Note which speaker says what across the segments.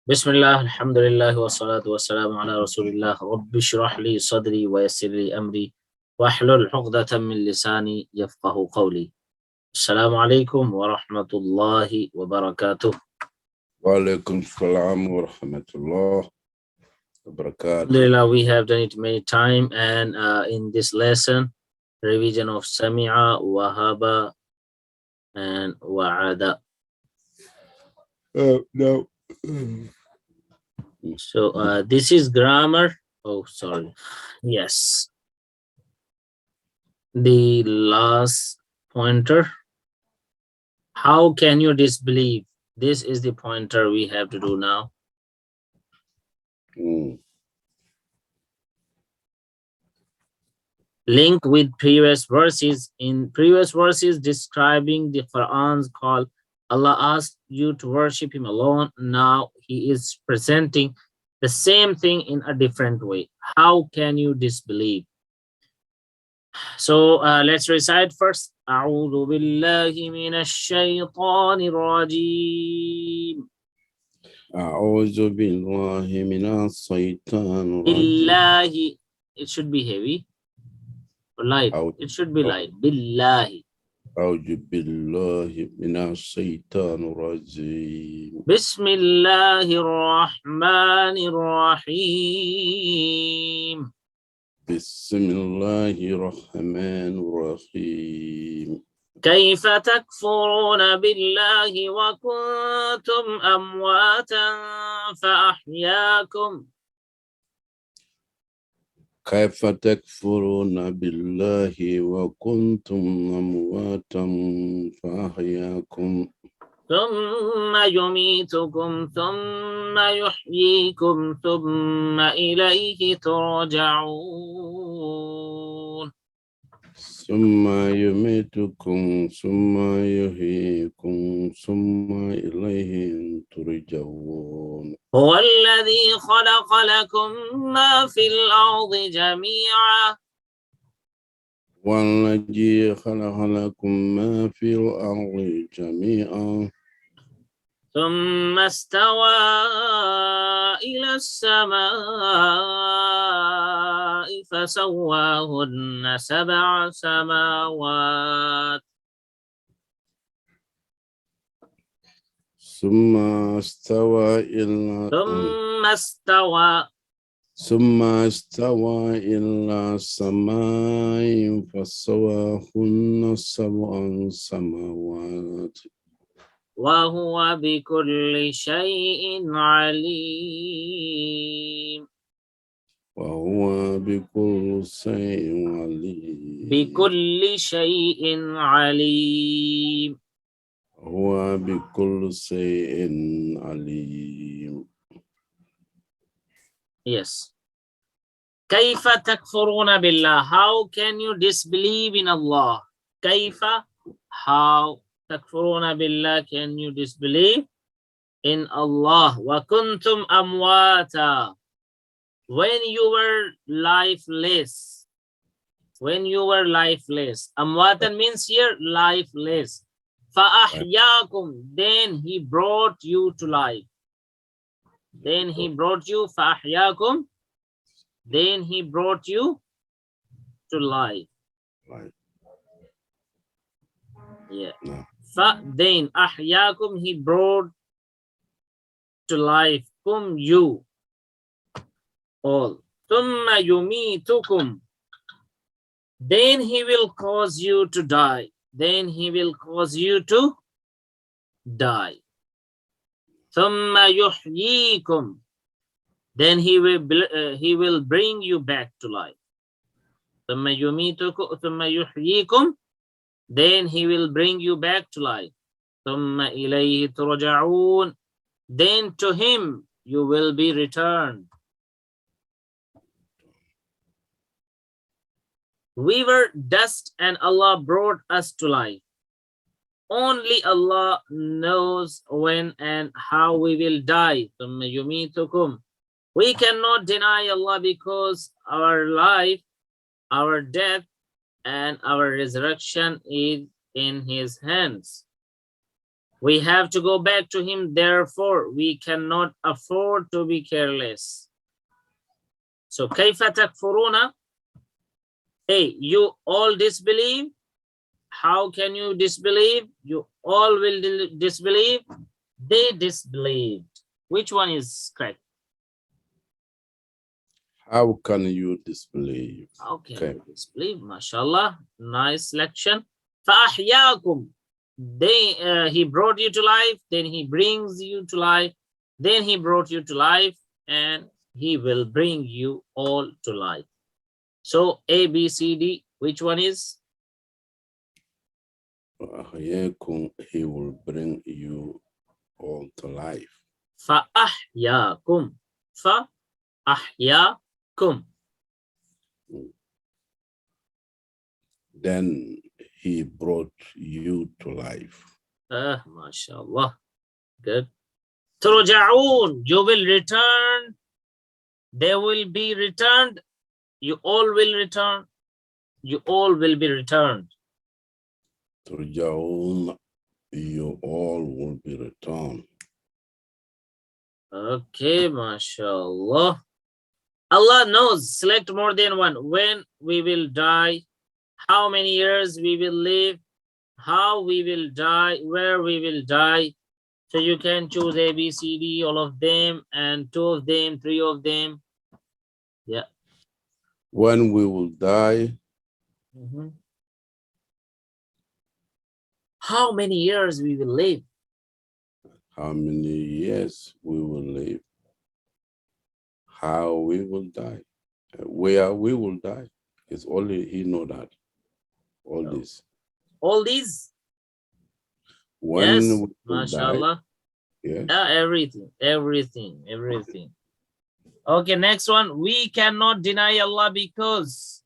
Speaker 1: Bismillah, alhamdulillah, wa salatu wa salamu ala rasulillah, rabbi shrah li sadri wa yassir li amri, wa ahlul uqdatan min lisani yafqahu qawli. Assalamu alaikum wa rahmatullahi wa barakatuh.
Speaker 2: Alaikum wa rahmatullah wa barakatuh.
Speaker 1: Alhamdulillah, we have done it many times, and in this lesson, revision of Sami'a, Wahaba, and Wa'ada.
Speaker 2: No.
Speaker 1: So this is grammar. Oh, sorry. Yes. The last pointer. How can you disbelieve? This is the pointer we have to do now. Link with previous verses. In previous verses describing the Quran's call, Allah asked you to worship him alone. Now he is presenting the same thing in a different way. How can you disbelieve? So let's recite first. أعوذ بالله من الشيطان الرجيم.
Speaker 2: أعوذ بالله من الشيطان الرجيم.
Speaker 1: بالله. It should be heavy. Or light. It should be light. بالله.
Speaker 2: أعوذ بالله من الشيطان الرجيم.
Speaker 1: بسم الله الرحمن الرحيم.
Speaker 2: بسم الله الرحمن الرحيم.
Speaker 1: كيف تكفرون بالله وكنتم أمواتا فأحياكم.
Speaker 2: كيف تكفرون بالله وكنتم أمواتا فأحياكم.
Speaker 1: ثم يميتكم ثم يحييكم ثم إليه ترجعون.
Speaker 2: ثم يميتكم ثم يحييكم ثم إليه ترجعون.
Speaker 1: هو الذي خلق لكم ما في الأرض جميعا.
Speaker 2: والذي خلق لكم ما في الأرض جميعا.
Speaker 1: ثم استوى إلى السماء فسواهن سبع سماوات.
Speaker 2: ثم استوى إلى السماء فسواهن سبع سماوات.
Speaker 1: وهو بكل شيء عليم.
Speaker 2: وهو بكل شيء عليم.
Speaker 1: بكل شيء عليم.
Speaker 2: هو بكل شيء عليم.
Speaker 1: Yes. كيف تكفرون بالله? How can you disbelieve in Allah? كيف? How? تكفرون بالله, can you disbelieve in Allah? وكنتم أمواتا, when you were lifeless. When you were lifeless. أمواتا means here lifeless. فأحياكم, then he brought you to life. Then he brought you, فأحياكم, then he brought you to life.
Speaker 2: Right.
Speaker 1: Yeah.
Speaker 2: No.
Speaker 1: Then أحياكم, he brought to life, kum, you all. ثم يميتكم, then he will cause you to die. Then he will cause you to die. ثم يحييكم, then he will bring you back to life. ثم يميتكم ثم يحييكم, then he will bring you back to life. ثم إليه ترجعون, then to him you will be returned. We were dust and Allah brought us to life. Only Allah knows when and how we will die. ثم يميتكم. We cannot deny Allah because our life, our death, and our resurrection is in his hands. We have to go back to him, therefore we cannot afford to be careless. So كيف تكفرون? Hey, you all disbelieve? How can you disbelieve? You all will disbelieve. They disbelieved. Which one is correct?
Speaker 2: How can you disbelieve?
Speaker 1: How can
Speaker 2: Okay.
Speaker 1: you disbelieve? MashaAllah. Nice selection. فَأَحْيَاكُمْ. He brought you to life, then he brings you to life, then he brought you to life, and he will bring you all to life. So A, B, C, D, which one is?
Speaker 2: He will bring you all to life.
Speaker 1: فَأَحْيَاكُمْ. فَأَحْيَاكُمْ.
Speaker 2: Then he brought you to life.
Speaker 1: MashaAllah. Good. تُرْجَعُونَ. You will return. They will be returned. You all will return. You all will be returned.
Speaker 2: ترجعون, you all will be returned.
Speaker 1: Okay, MashaAllah. Allah knows. Select more than one. When we will die, how many years we will live, how we will die, where we will die. So you can choose A, B, C, D, all of them, and 2 of them, 3 of them. Yeah.
Speaker 2: When we will die,
Speaker 1: How many years we will live?
Speaker 2: how many years we will live, how we will die, where we will die. It's only he know that. All this.
Speaker 1: All these?
Speaker 2: When
Speaker 1: Yes,
Speaker 2: we will
Speaker 1: MashaAllah.
Speaker 2: die, yes.
Speaker 1: Yeah, everything. Okay, next one. We cannot deny Allah because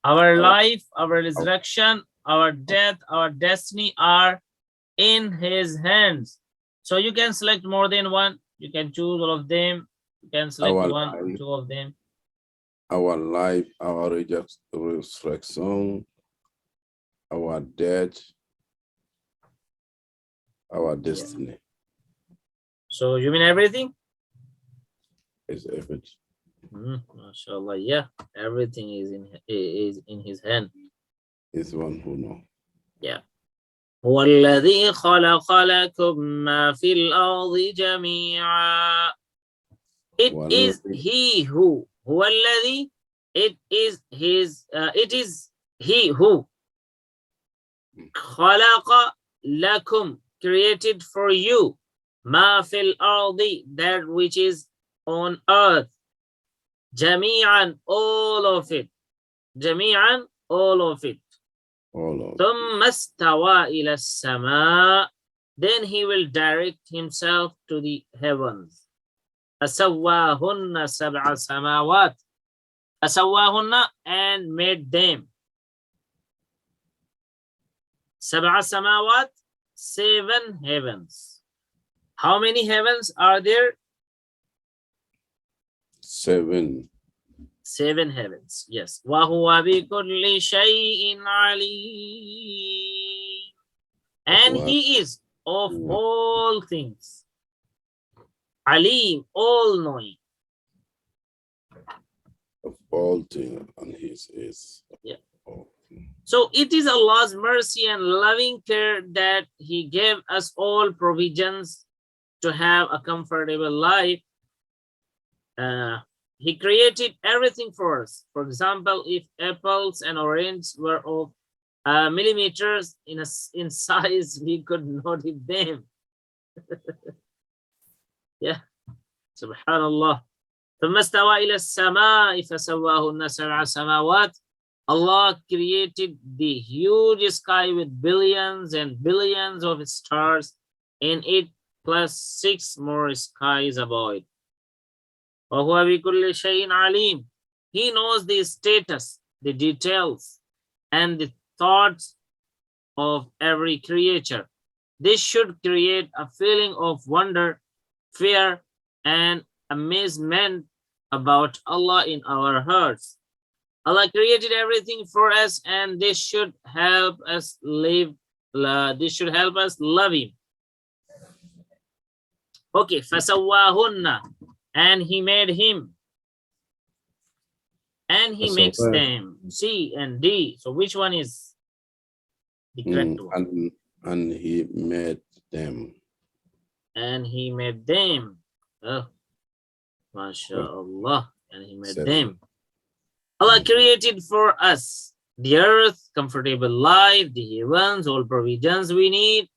Speaker 1: our life, our resurrection, our death, our destiny are in his hands. So you can select more than one. You can choose all of them. You can select
Speaker 2: Our
Speaker 1: 1 or
Speaker 2: life.
Speaker 1: 2 of them.
Speaker 2: Our life, our resurrection, our death, our destiny.
Speaker 1: So you mean everything?
Speaker 2: Is everything.
Speaker 1: MashaAllah, yeah. Everything is in his hand.
Speaker 2: Is one who know.
Speaker 1: Yeah. هو الذي خلق لكم ما في الأرض جميعا. It is he who. هو الذي. It is he who. خلق لكم. Created for you. ما في الأرض. That which is on earth. جميعا. All of it. جميعا. All of it. ثم استوى إلى السماء. Then he will direct himself to the heavens. فسواهن سبع سماوات. فسواهن, and made them. سبع سماوات, 7 heavens. How many heavens are there?
Speaker 2: 7.
Speaker 1: 7 heavens. Yes. وَهُوَ بِكُلِّ شَيْءٍ عَلِيمٌ. And he is of all things. Alim, all knowing.
Speaker 2: Of all things, and his is.
Speaker 1: Yeah. So it is Allah's mercy and loving care that he gave us all provisions to have a comfortable life. He created everything for us. For example, if apples and oranges were of millimeters in size, we could not eat them. Yeah. Subhanallah. ثم استوى إلى السماء فسواهن سبع سماوات. Allah created the huge sky with billions and billions of stars in it, plus 6 more skies above it. وَهُوَ بِكُلِّ شَيْءٍ عَلِيمٌ. He knows the status, the details, and the thoughts of every creature. This should create a feeling of wonder, fear, and amazement about Allah in our hearts. Allah created everything for us, and this should help us live This should help us love him. Okay, فَسَوَّاهُنَّ, and he made him. And he makes them. C and D. So which one is the correct one?
Speaker 2: And he made them.
Speaker 1: And he made them. Oh, MashaAllah. And he made them. Allah created for us the earth, comfortable life, the heavens, all provisions we need.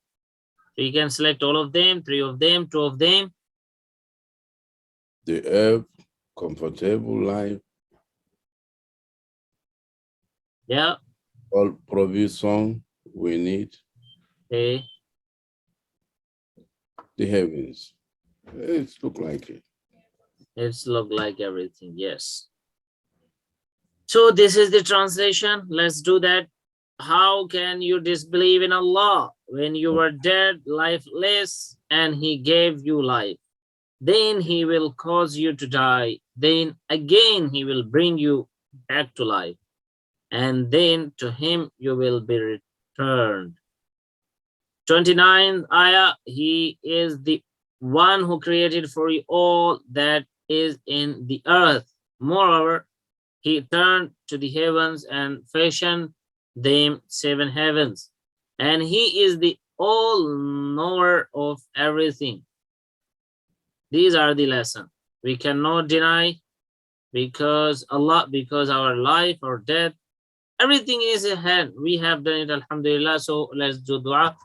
Speaker 1: So you can select all of them, 3 of them, 2 of them.
Speaker 2: The earth, comfortable life.
Speaker 1: Yeah.
Speaker 2: All provision we need.
Speaker 1: Okay.
Speaker 2: The heavens. It's look like it.
Speaker 1: It's look like everything, yes. So this is the translation. Let's do that. How can you disbelieve in Allah when you were dead, lifeless, and he gave you life? Then he will cause you to die. Then again he will bring you back to life. And then to him you will be returned. 29th ayah, he is the one who created for you all that is in the earth. Moreover, he turned to the heavens and fashioned them 7 heavens. And he is the all-knower of everything. These are the lessons. We cannot deny because Allah, because our life or death, everything is in hand. We have done it, alhamdulillah. So let's do dua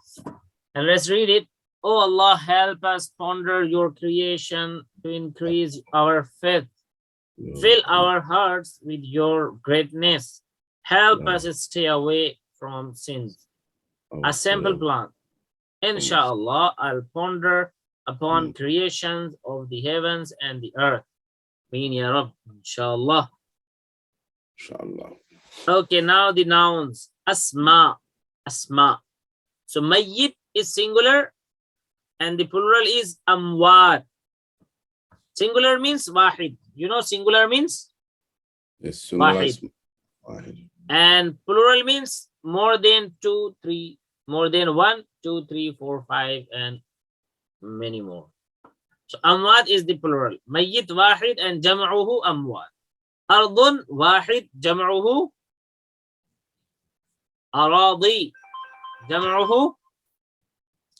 Speaker 1: and let's read it. Oh Allah, help us ponder your creation to increase our faith. Fill our hearts with your greatness. Help us stay away from sins. A simple plan. Inshallah, I'll ponder upon creations of the heavens and the earth. Mean ya Rabb, inshallah.
Speaker 2: Inshallah.
Speaker 1: Okay, now the nouns. Asma. Asma. So mayyit is singular and the plural is amwat. Singular means wahid. You know singular means?
Speaker 2: Yes,
Speaker 1: wahid. And plural means more than 2, 3, more than 1, 2, 3, 4, 5, and many more. So amwat is the plural. Mayyit wahid and jam'uhu amwat. Ardun wahid jam'uhu aradi. Jam'uhu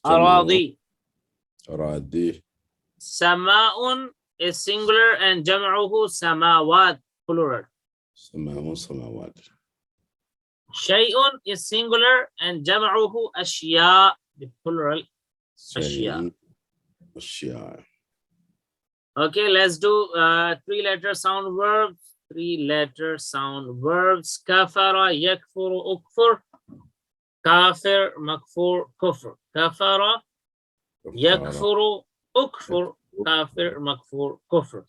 Speaker 1: aradi.
Speaker 2: Aradi.
Speaker 1: Sama'un is singular and jam'uhu samawat, plural.
Speaker 2: Sama'un samawat.
Speaker 1: Shay'un is singular and jam'uhu ashya, the plural ashya.
Speaker 2: Ashya.
Speaker 1: Okay, let's do 3-letter sound verbs. 3-letter sound verbs. Kafara, yakfuru, ukfur. Kafir, makfur, kufr. Kafara, yakfuru, ukfur. Kafir, makfur, kufr.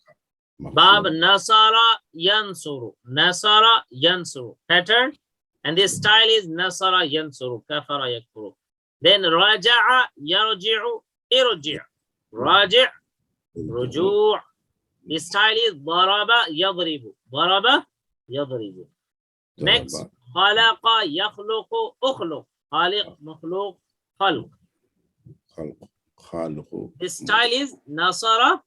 Speaker 1: Bab, nasara, yansuru. Nasara, yansuru. Pattern. And this style is nasara, yansuru. Kafara, yakfuru. Then raja'a, yarji'u, irji'. Raji', ruju'. This style is daraba, yadribu. Daraba, yadribu. Next, khalaqa, yakhluqu, ukhluq. Khaliq, makhluq, khalq. This style is nasara,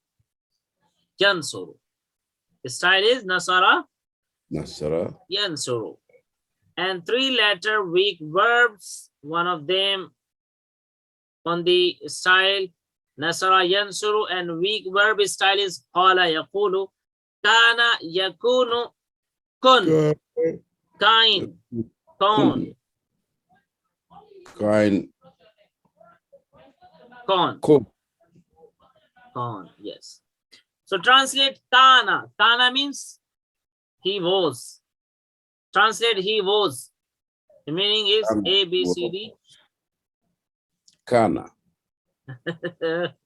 Speaker 1: yansuru. This style is nasara, yansuru. And 3-letter weak verbs. One of them on the style nasara, yansuru, and weak verb style is qala, yaqulu, kana, yakunu, kun, kain, kon,
Speaker 2: Kain.
Speaker 1: Kon.
Speaker 2: Kon.
Speaker 1: Kon, yes. So translate kana. Kana means he was. Translate he was. The meaning is A, B, C, D.
Speaker 2: Kana.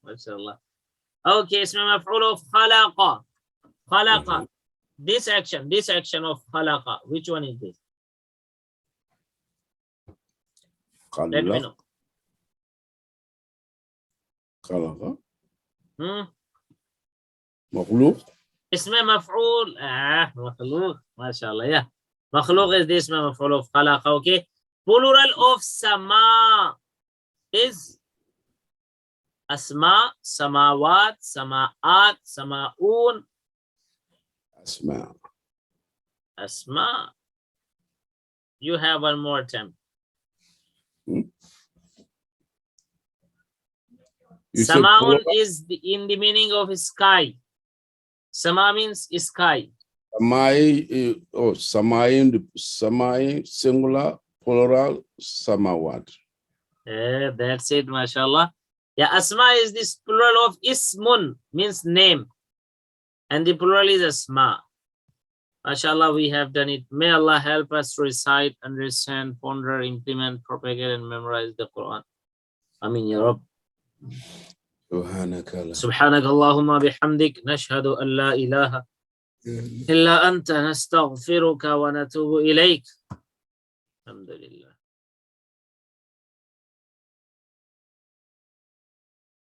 Speaker 1: MashaAllah. Okay, ism maf'ul of khalaqa. Khalaqa. This action of khalaqa. Which one is this? Let me know.
Speaker 2: خلق مخلوق
Speaker 1: اسم مفعول مخلوق ما شاء الله. Yeah, مخلوق is this اسم مفعول of خلق. Okay, Plural of sama is asma, samawat, samaat, samaun.
Speaker 2: Asma.
Speaker 1: Asma. You have one more attempt. Samaun is in the meaning of sky. Sama means sky.
Speaker 2: Samai, samai, singular, plural, samawat.
Speaker 1: That's it, mashallah. Yeah, asma is this plural of ismun, means name. And the plural is asma. Mashallah, we have done it. May Allah help us to recite, understand, ponder, implement, propagate, and memorize the Quran. Amin ya Rabb. سبحانك اللهم بحمدك نشهد أن لا إله إلا أنت نستغفرك ونتوب إليك. الحمد لله.